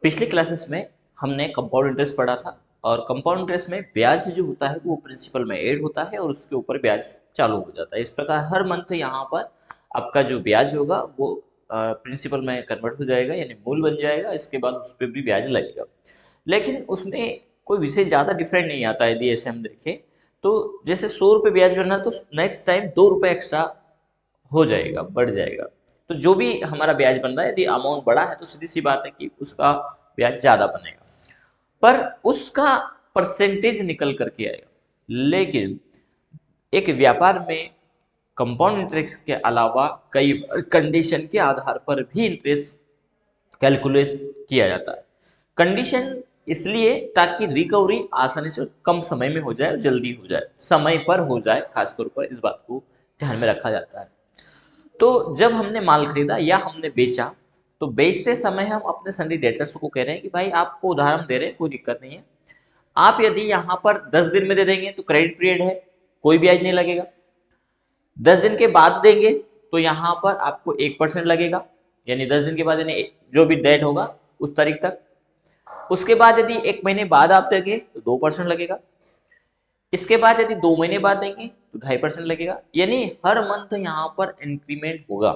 पिछले क्लासेस में हमने कंपाउंड इंटरेस्ट पढ़ा था और कंपाउंड इंटरेस्ट में ब्याज जो होता है वो प्रिंसिपल में ऐड होता है और उसके ऊपर ब्याज चालू हो जाता है। इस प्रकार हर मंथ यहाँ पर आपका जो ब्याज होगा वो प्रिंसिपल में कन्वर्ट हो जाएगा, यानी मूल बन जाएगा। इसके बाद उस पर भी ब्याज लगेगा, लेकिन उसमें कोई विशेष ज़्यादा डिफरेंट नहीं आता है। यदि ऐसे हम देखें तो जैसे 100 रुपये ब्याज बनना तो नेक्स्ट टाइम 2 रुपये एक्स्ट्रा हो जाएगा, बढ़ जाएगा। तो जो भी हमारा ब्याज बन रहा है, यदि अमाउंट बड़ा है तो सीधी सी बात है कि उसका ब्याज ज़्यादा बनेगा, पर उसका परसेंटेज निकल करके आएगा। लेकिन एक व्यापार में कंपाउंड इंटरेस्ट के अलावा कई कंडीशन के आधार पर भी इंटरेस्ट कैलकुलेट किया जाता है। कंडीशन इसलिए ताकि रिकवरी आसानी से कम समय में हो जाए और जल्दी हो जाए, समय पर हो जाए, खासतौर पर इस बात को ध्यान में रखा जाता है। तो जब हमने माल खरीदा या हमने बेचा, तो बेचते समय हम अपने सन्डी डेटर्स को कह रहे हैं कि भाई आपको उधार हम दे रहे हैं, कोई दिक्कत नहीं है। आप यदि यहाँ पर 10 दिन में दे देंगे तो क्रेडिट पीरियड है, कोई ब्याज नहीं लगेगा। 10 दिन के बाद देंगे तो यहाँ पर आपको 1% लगेगा, यानी 10 दिन के बाद, यानी जो भी डेट होगा उस तारीख तक। उसके बाद यदि 1 महीने बाद आप देंगे तो 2% लगेगा। इसके बाद यदि 2 महीने बाद देंगे तो 2.5% लगेगा, यानी हर मंथ यहाँ पर इंक्रीमेंट होगा।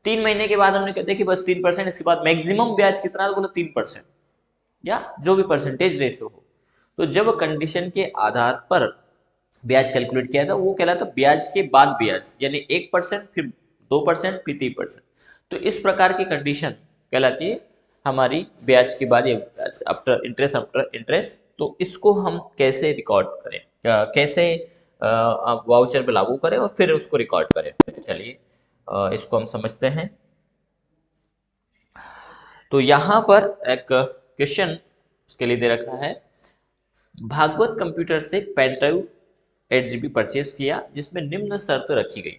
3 महीने के बाद हमने कहते कि बस 3%, इसके बाद मैक्सिमम ब्याज कितना, बोलो 3%, या जो भी परसेंटेज रेशो हो। तो जब कंडीशन के आधार पर ब्याज कैलकुलेट किया था वो कहलाता ब्याज के बाद ब्याज, यानी 1%, फिर 2%, फिर 3%। तो इस प्रकार की कंडीशन कहलाती है हमारी ब्याज के बाद, आफ्टर इंटरेस्ट, आफ्टर इंटरेस्ट। तो इसको हम कैसे रिकॉर्ड करें, कैसे वाउचर पे लागू करें और फिर उसको रिकॉर्ड करें, चलिए इसको हम समझते हैं। तो यहाँ पर एक क्वेश्चन उसके लिए दे रखा है। भागवत कंप्यूटर से पेन ड्राइव 8 GB परचेज किया जिसमें निम्न शर्त रखी गई।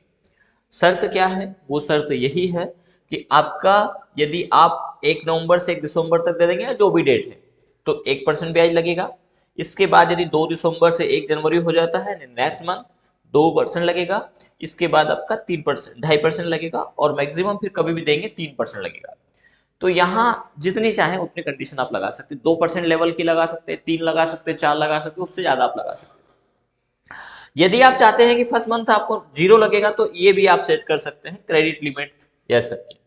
शर्त क्या है? वो शर्त यही है कि आपका, यदि आप 1 नवंबर से 1 दिसंबर तक दे देंगे, जो भी डेट है, तो 1% ब्याज लगेगा। इसके बाद यदि 2 दिसंबर से 1 जनवरी हो जाता है, नेक्स्ट मंथ 2% लगेगा। इसके बाद आपका 3%, 2.5% लगेगा, और मैक्सिमम फिर कभी भी देंगे 3% लगेगा। तो यहाँ जितनी चाहे उतनी कंडीशन आप लगा सकते हैं। 2% लेवल की लगा सकते हैं, 3 लगा सकते हैं, 4 लगा सकते हैं, उससे ज्यादा आप लगा सकते हैं। यदि आप चाहते हैं कि फर्स्ट मंथ आपको 0 लगेगा तो ये भी आप सेट कर सकते हैं, क्रेडिट लिमिट यस करके।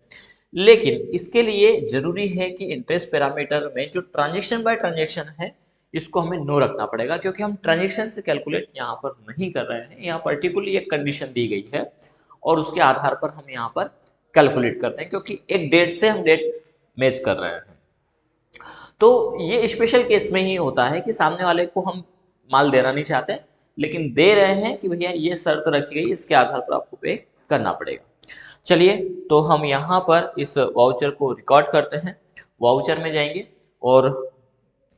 लेकिन इसके लिए जरूरी है कि इंटरेस्ट पैरामीटर में जो ट्रांजेक्शन बाय ट्रांजेक्शन है, इसको हमें नो रखना पड़ेगा, क्योंकि हम ट्रांजेक्शन से कैलकुलेट यहाँ पर नहीं कर रहे हैं। यहाँ पर्टिकुलरली एक कंडीशन दी गई है और उसके आधार पर हम यहाँ पर कैलकुलेट करते हैं, क्योंकि एक डेट से हम डेट मैच कर रहे हैं। तो ये स्पेशल केस में ही होता है कि सामने वाले को हम माल देना नहीं चाहते, लेकिन दे रहे हैं कि भैया ये शर्त रखी गई, इसके आधार पर आपको पे करना पड़ेगा। चलिए, तो हम यहाँ पर इस वाउचर को रिकॉर्ड करते हैं। वाउचर में जाएंगे और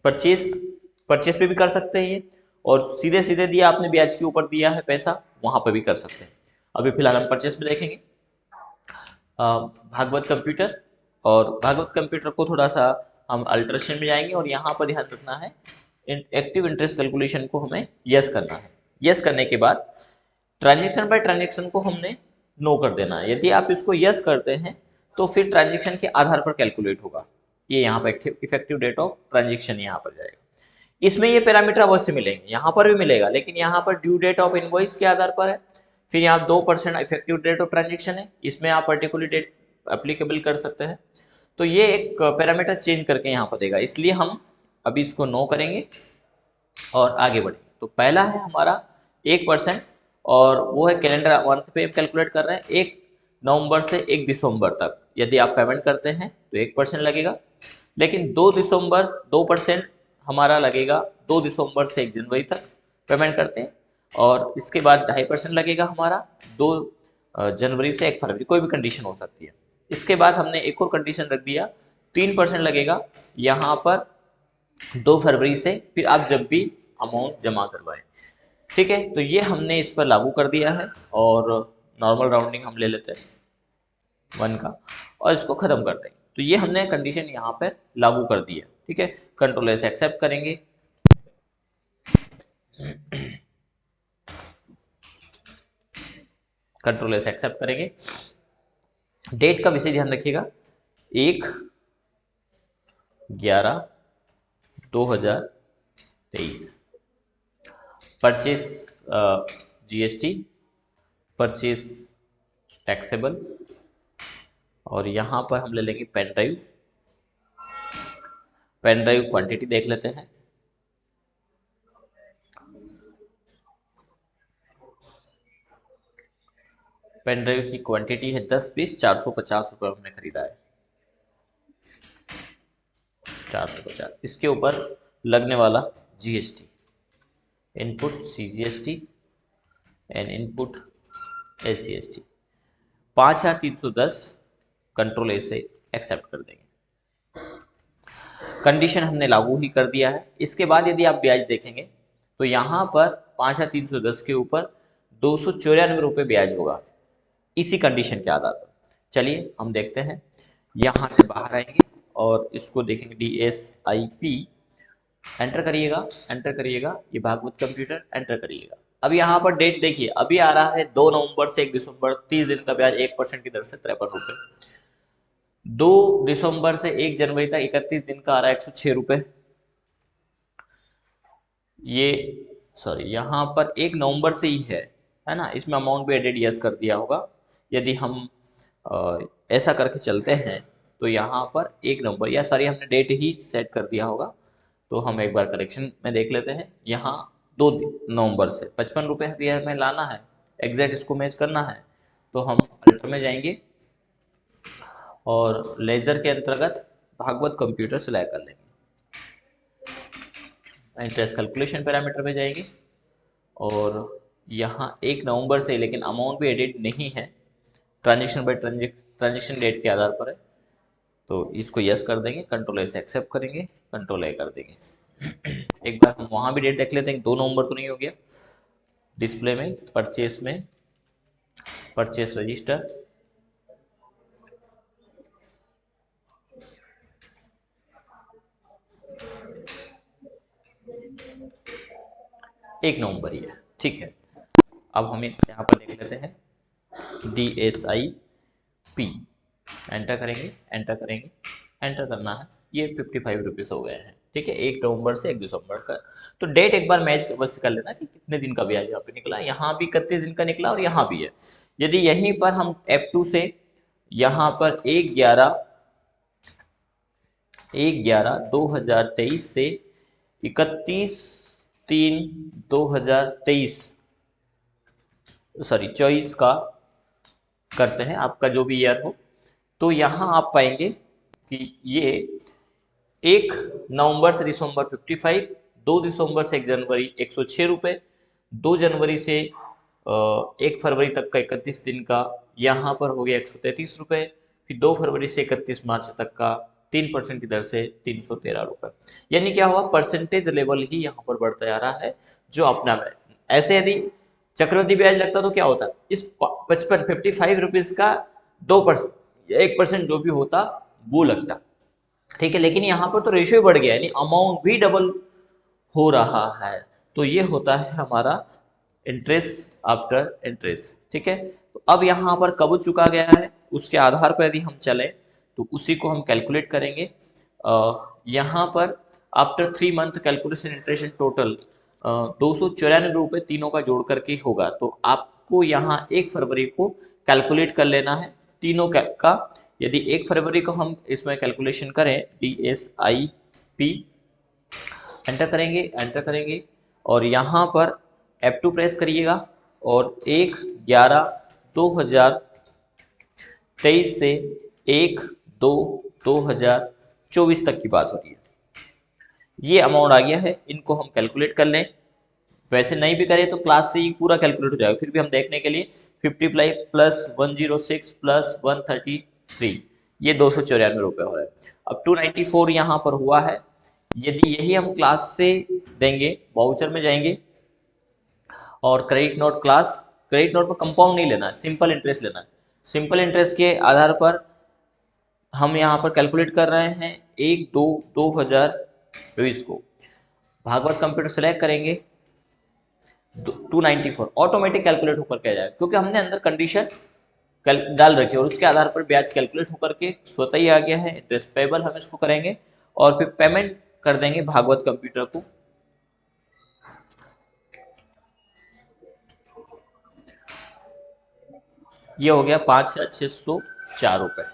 परचेस, परचेस पे भी कर सकते हैं ये, और सीधे सीधे दिया आपने ब्याज के ऊपर दिया है पैसा, वहां पर भी कर सकते हैं। अभी फिलहाल हम परचेस में देखेंगे भागवत कंप्यूटर, और भागवत कंप्यूटर को थोड़ा सा हम अल्ट्रेशन में जाएंगे और यहाँ पर ध्यान रखना है एक्टिव इंटरेस्ट कैलकुलेशन को हमें यस करना है। यस करने के बाद ट्रांजेक्शन बाय ट्रांजेक्शन को हमने नो कर देना है। यदि आप इसको यस करते हैं तो फिर ट्रांजेक्शन के आधार पर कैलकुलेट होगा। ये यहाँ पर इफेक्टिव डेट ऑफ ट्रांजेक्शन यहाँ पर जाएगा। इसमें ये पैरामीटर अवश्य मिलेंगे, यहाँ पर भी मिलेगा, लेकिन यहाँ पर ड्यू डेट ऑफ इनवॉइस के आधार पर है। फिर यहाँ 2% इफेक्टिव डेट ऑफ ट्रांजेक्शन है, इसमें आप पर्टिकुलर डेट अप्लीकेबल कर सकते हैं। तो ये एक पैरामीटर चेंज करके यहाँ पर देगा, इसलिए हम अभी इसको नो करेंगे और आगे बढ़ेंगे। तो पहला है हमारा 1%, और वो है कैलेंडर मंथ पे कैलकुलेट कर रहे हैं 1 नवंबर से 1 दिसंबर तक। यदि आप पेमेंट करते हैं तो 1% लगेगा, लेकिन 2 दिसंबर 2% हमारा लगेगा। 2 दिसंबर से 1 जनवरी तक पेमेंट करते हैं, और इसके बाद 2.5% लगेगा हमारा 2 जनवरी से 1 फरवरी, कोई भी कंडीशन हो सकती है। इसके बाद हमने एक और कंडीशन रख दिया, 3% लगेगा यहाँ पर 2 फरवरी से, फिर आप जब भी अमाउंट जमा करवाएं। ठीक है, तो ये हमने इस पर लागू कर दिया है, और नॉर्मल राउंडिंग हम ले लेते हैं 1 का, और इसको खत्म कर देंगे। तो ये हमने कंडीशन यहाँ पर लागू कर दी है। ठीक है, कंट्रोल से एक्सेप्ट करेंगे। कंट्रोल से एक्सेप्ट करेंगे। डेट का विशेष ध्यान रखिएगा, 1 11/2023। परचेस जीएसटी, परचेस टैक्सेबल, और यहाँ पर हम ले लेंगे pen drive. Pen drive quantity देख लेते हैं। पेन ड्राइव की क्वांटिटी है 10 पीस, 450 रुपये हमने खरीदा है। 450, इसके ऊपर लगने वाला GST, input CGST and input SGST 5310 control ए से एक्सेप्ट कर देंगे। कंडीशन हमने लागू ही कर दिया है। इसके बाद यदि आप ब्याज देखेंगे तो यहाँ पर 5310 के ऊपर 294 रुपये ब्याज होगा इसी कंडीशन के आधार पर। चलिए हम देखते हैं, यहाँ से बाहर आएंगे और इसको देखेंगे DSIP, एंटर करिएगा, एंटर करिएगा, ये भागवत कंप्यूटर, एंटर करिएगा। अब यहाँ पर डेट देखिए, अभी आ रहा है 2 नवंबर से 1 दिसंबर, 30 दिन का ब्याज 1% की दर से 53 रुपये। 2 दिसंबर से 1 जनवरी तक 31 दिन का आ रहा है 106 रुपये। ये सॉरी, यहाँ पर 1 नवंबर से ही है ना, इसमें अमाउंट भी एडेड यस कर दिया होगा। यदि हम ऐसा करके चलते हैं तो यहाँ पर 1 नवंबर, या सॉरी हमने डेट ही सेट कर दिया होगा, तो हम एक बार करेक्शन में देख लेते हैं। यहाँ 2 नवंबर से 55 रुपये भी हमें लाना है, एग्जैक्ट इसको मैच करना है, तो हम अल्टर में जाएंगे और लेजर के अंतर्गत भागवत कंप्यूटर सिलेक्ट कर लेंगे। इंटरेस्ट कैलकुलेशन पैरामीटर में जाएंगे और यहाँ 1 नवंबर से, लेकिन अमाउंट भी एडिट नहीं है, ट्रांजेक्शन बाय ट्रांजेक्शन डेट के आधार पर है, तो इसको यस कर देंगे, कंट्रोल ए से एक्सेप्ट करेंगे, कंट्रोल ए कर देंगे। एक बार हम वहाँ भी डेट देख लेते हैं, 2 नवंबर तो नहीं हो गया। डिस्प्ले में, परचेस में, परचेस रजिस्टर, एक नवंबर ही है, ठीक है। अब हम यहाँ पर देख लेते हैं DSIP, एंटर करेंगे, एंटर करेंगे, एंटर करना है। ये 55 रुपीज़ हो गए हैं, ठीक है, 1 नवंबर से 1 दिसंबर का। तो डेट एक बार मैच बस कर लेना कि कितने दिन का ब्याज यहाँ पे निकला, यहाँ भी 31 दिन का निकला और यहाँ भी है। यदि यहीं पर हम F2 से यहाँ पर 1/11/2023 से 31/3/2023 सॉरी 24 का करते हैं, आपका जो भी ईयर हो, तो यहाँ आप पाएंगे कि ये 1 नवंबर से दिसंबर 55, 2 दिसंबर से 1 जनवरी 106 रुपये, 2 जनवरी से 1 फरवरी तक का 31 दिन का यहाँ पर हो गया 133 रुपये, फिर 2 फरवरी से 31 मार्च तक का 3% की दर से 313 रुपये। यानी क्या हुआ, परसेंटेज लेवल ही यहाँ पर बढ़ता जा रहा है जो अपना है। ऐसे यदि चक्रवृद्धि ब्याज लगता तो क्या होता, इस 55 रुपीज़ का 2%, 1% जो भी होता वो लगता, ठीक है। लेकिन यहाँ पर तो रेशियो बढ़ गया, यानी अमाउंट भी डबल हो रहा है। तो ये होता है हमारा इंटरेस्ट आफ्टर इंटरेस्ट, ठीक है। तो अब यहाँ पर कब चुका गया है उसके आधार पर यदि हम चलें तो उसी को हम कैलकुलेट करेंगे। यहाँ पर after 3 month calculation interest total 294 रुपये तीनों का जोड़ करके होगा। तो आपको यहाँ 1 फरवरी को कैलकुलेट कर लेना है तीनों का। यदि 1 फरवरी को हम इसमें कैलकुलेशन करें, DSIP, एंटर करेंगे, एंटर करेंगे और यहाँ पर F2 प्रेस करिएगा और 1/11/2023 से 1/2/2024 तक की बात हो रही है। ये अमाउंट आ गया है, इनको हम कैलकुलेट कर लें। वैसे नहीं भी करें तो क्लास से ही पूरा कैलकुलेट हो जाएगा, फिर भी हम देखने के लिए 55 प्लस 106 प्लस 133, ये 294 रुपये हो रहा है। अब 294 यहाँ पर हुआ है। यदि यही हम क्लास से देंगे, वाउचर में जाएंगे और credit note class, credit note पर कंपाउंड नहीं लेना है, सिंपल इंटरेस्ट लेना है। सिंपल इंटरेस्ट के आधार पर हम यहाँ पर कैलकुलेट कर रहे हैं 1/2/2024 को। भागवत कंप्यूटर सेलेक्ट करेंगे, 294 ऑटोमेटिक कैलकुलेट होकर के आ जाएगा, क्योंकि हमने अंदर कंडीशन डाल रखी है और उसके आधार पर ब्याज कैलकुलेट होकर के स्वतः ही आ गया है। इंटरेस्ट पेबल हम इसको करेंगे और फिर पेमेंट कर देंगे भागवत कंप्यूटर को। ये हो गया 5,604 रुपये,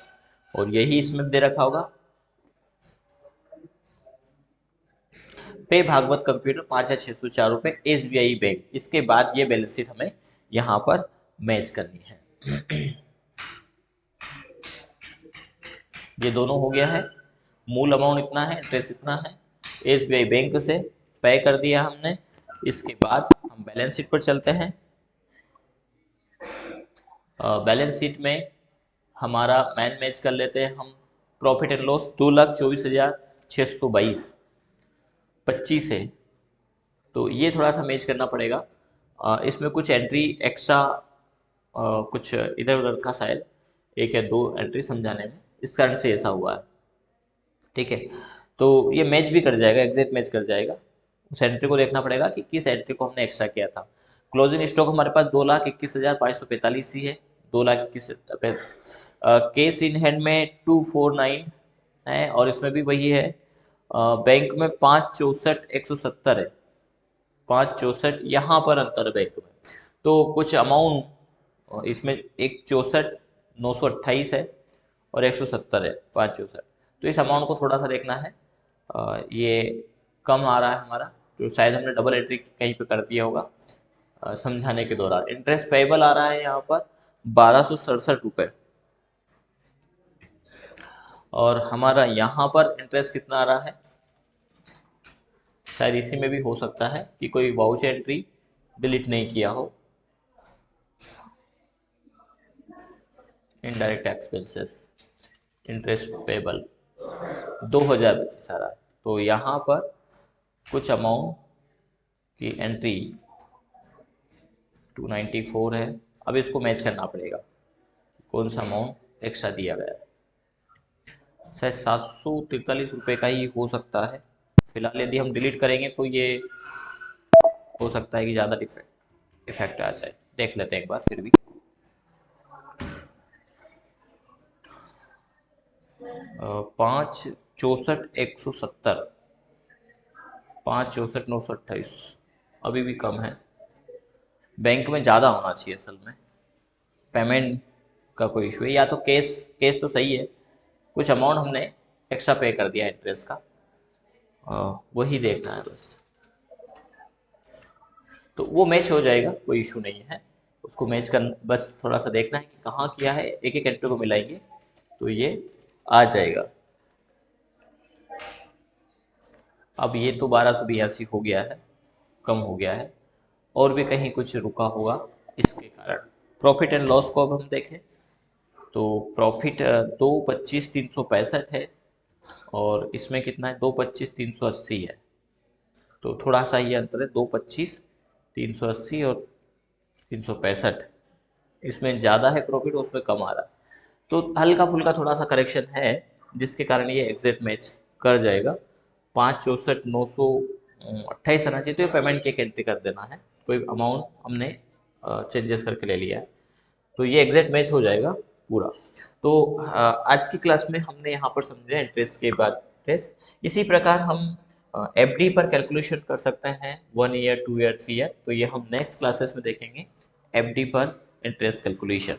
और यही इसमें दे रखा होगा पे भागवत कंप्यूटर 5,604 रुपये SBI बैंक। इसके बाद ये बैलेंस शीट हमें यहाँ पर मैच करनी है। ये दोनों हो गया है, मूल अमाउंट इतना है, इंटरेस्ट इतना है, SBI बैंक से पे कर दिया हमने। इसके बाद हम बैलेंस शीट पर चलते हैं। बैलेंस शीट में हमारा मैन मैच कर लेते हैं हम। प्रॉफिट एंड लॉस 2,24,622 25 है, तो ये थोड़ा सा मैच करना पड़ेगा। इसमें कुछ एंट्री एक्स्ट्रा कुछ इधर उधर था शायद, एक या दो एंट्री समझाने में, इस कारण से ऐसा हुआ है। ठीक है, तो ये मैच भी कर जाएगा, एग्जैक्ट मैच कर जाएगा। उस एंट्री को देखना पड़ेगा कि किस एंट्री को हमने एक्स्ट्रा किया था। क्लोजिंग स्टॉक हमारे पास 2,21,545 ही है, 2,21,000। केस इन हैंड में 249 है, और इसमें भी वही है। बैंक में 5,64,170 है, 5,64 यहाँ पर अंतर है बैंक में। तो कुछ अमाउंट इसमें, एक 64,928 है और 170 है, 5,64। तो इस अमाउंट को थोड़ा सा देखना है, ये कम आ रहा है हमारा, तो शायद हमने डबल एंट्री कहीं पे कर दिया होगा समझाने के दौरान। इंटरेस्ट पेएबल आ रहा है यहाँ पर 1,267 रुपये, और हमारा यहाँ पर इंटरेस्ट कितना आ रहा है, शायद इसी में भी हो सकता है कि कोई वाउच एंट्री डिलीट नहीं किया हो। इनडायरेक्ट एक्सपेंसेस, इंटरेस्ट पेएबल 2,025 आ रहा है, तो यहाँ पर कुछ अमाउंट की एंट्री 294 है। अब इसको मैच करना पड़ेगा, कौन सा अमाउंट एक्स्ट्रा दिया गया है। शायद 743 रुपये का ही हो सकता है। फिलहाल यदि हम डिलीट करेंगे तो ये हो सकता है कि ज़्यादा इफेक्ट आ जाए, देख लेते हैं एक बार फिर भी। 5,64,170, 5,64,928 अभी भी कम है। बैंक में ज़्यादा होना चाहिए असल में, पेमेंट का कोई इशू है, या तो केस केस तो सही है, कुछ अमाउंट हमने एक्स्ट्रा पे कर दिया इंटरेस्ट का, वही देखना है बस। तो वो मैच हो जाएगा, कोई इशू नहीं है, उसको मैच कर, बस थोड़ा सा देखना है कि कहाँ किया है, एक एक एंट्री को मिलाएंगे तो ये आ जाएगा। अब ये तो 1,282 हो गया है, कम हो गया है, और भी कहीं कुछ रुका होगा इसके कारण। प्रॉफिट एंड लॉस को अब हम देखें तो प्रॉफिट 2,25,365 है, और इसमें कितना है, 2,25,380 है, तो थोड़ा सा ये अंतर है, 2,25,380 और 365, इसमें ज़्यादा है प्रॉफिट, उसमें कम आ रहा है। तो हल्का फुल्का थोड़ा सा करेक्शन है, जिसके कारण ये एग्जैक्ट मैच कर जाएगा। 5,64,928 आना चाहिए, तो ये पेमेंट की एक एंट्री कर देना है, कोई अमाउंट हमने चेंजेस करके ले लिया है, तो ये एग्जैक्ट मैच हो जाएगा पूरा। तो आज की क्लास में हमने यहाँ पर समझा इंटरेस्ट के बाद इंटरेस्ट। इसी प्रकार हम FD पर कैलकुलेशन कर सकते हैं, 1 ईयर, 2 ईयर, 3 ईयर, तो ये हम नेक्स्ट क्लासेस में देखेंगे FD पर इंटरेस्ट कैलकुलेशन।